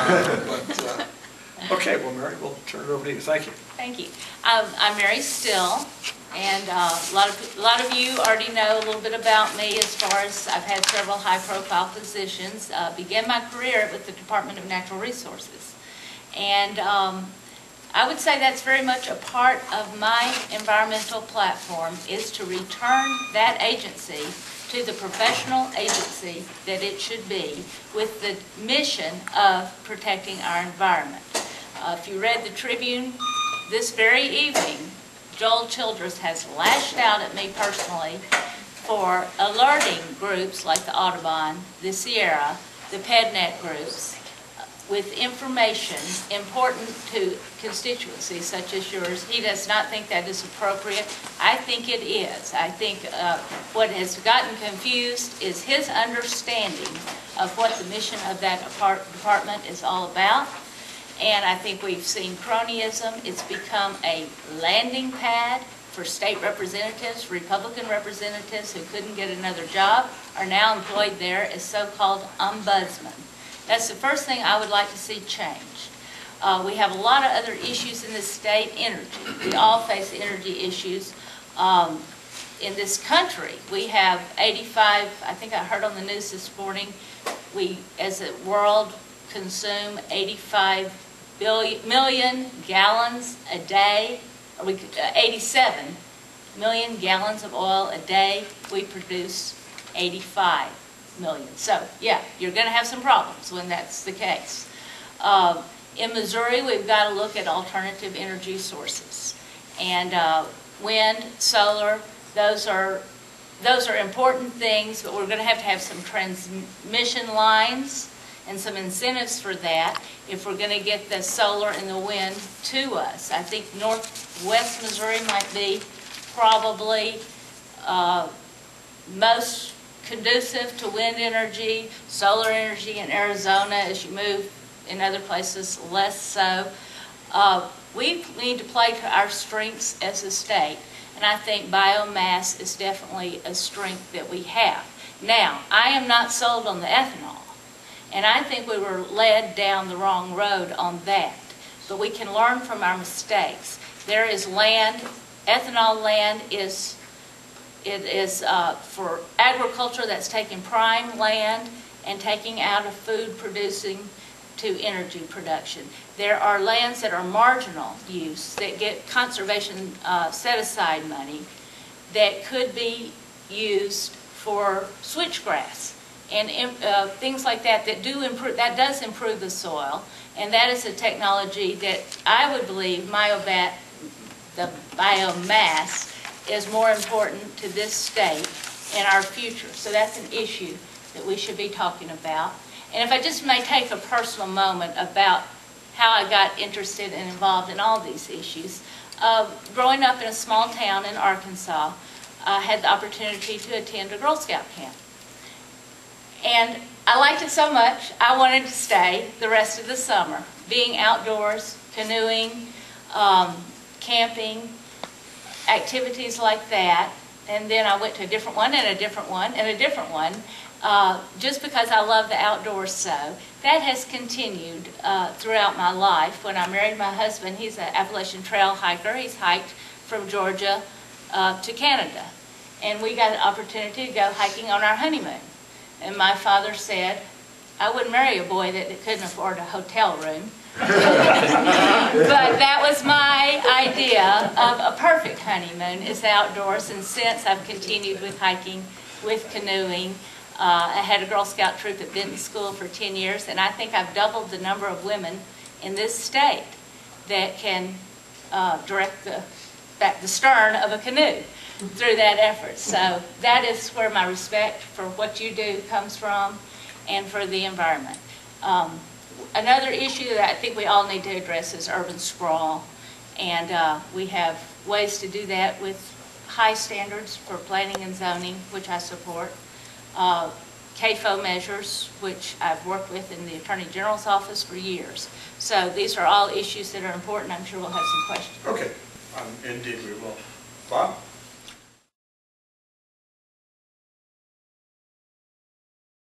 But, okay, well, Mary, we'll turn it over to you. Thank you. Thank you. I'm Mary Still, and a lot of you already know a little bit about me as far as I've had several high-profile positions. Began my career with the Department of Natural Resources, and I would say that's very much a part of my environmental platform, is to return that agency to the professional agency that it should be, with the mission of protecting our environment. If you read the Tribune this very evening, Doyle Childers has lashed out at me personally for alerting groups like the Audubon, the Sierra, the PEDNet groups, with information important to constituencies such as yours. He does not think that is appropriate. I think it is. I think what has gotten confused is his understanding of what the mission of that department is all about. And I think we've seen cronyism. It's become a landing pad for state representatives. Republican representatives who couldn't get another job are now employed there as so-called ombudsmen. That's the first thing I would like to see change. We have a lot of other issues in this state. Energy. We all face energy issues. In this country, we have 85, I think I heard on the news this morning, we as a world consume 85 million gallons a day, or 87 million gallons of oil a day. We produce 85 million. So, yeah, you're going to have some problems when that's the case. In Missouri, we've got to look at alternative energy sources. And wind, solar, those are important things, but we're going to have some transmission lines and some incentives for that if we're going to get the solar and the wind to us. I think northwest Missouri might be probably most conducive to wind energy, solar energy in Arizona. As you move in other places, less so. We need to play to our strengths as a state, and I think biomass is definitely a strength that we have. Now, I am not sold on the ethanol, and I think we were led down the wrong road on that, but we can learn from our mistakes. There is land, ethanol land is for agriculture that's taking prime land and taking out of food producing to energy production. There are lands that are marginal use that get conservation set-aside money that could be used for switchgrass and things like that that does improve the soil, and that is a technology that I would believe the biomass is more important to this state and our future. So that's an issue that we should be talking about. And if I just may take a personal moment about how I got interested and involved in all these issues. Growing up in a small town in Arkansas, I had the opportunity to attend a Girl Scout camp. And I liked it so much, I wanted to stay the rest of the summer, being outdoors, canoeing, camping, activities like that. And then I went to a different one and a different one and a different one, just because I love the outdoors so. That has continued throughout my life. When I married my husband, he's an Appalachian Trail hiker. He's hiked from Georgia to Canada. And we got an opportunity to go hiking on our honeymoon. And my father said, I wouldn't marry a boy that couldn't afford a hotel room. But that was my idea of a perfect honeymoon, is outdoors. And since I've continued with hiking, with canoeing. I had a Girl Scout troop at Benton School for 10 years, and I think I've doubled the number of women in this state that can direct the stern of a canoe through that effort. So that is where my respect for what you do comes from, and for the environment. Another issue that I think we all need to address is urban sprawl, and we have ways to do that with high standards for planning and zoning, which I support. CAFO measures, which I've worked with in the Attorney General's office for years. So these are all issues that are important. I'm sure we'll have some questions. Okay. Indeed we will. Bob?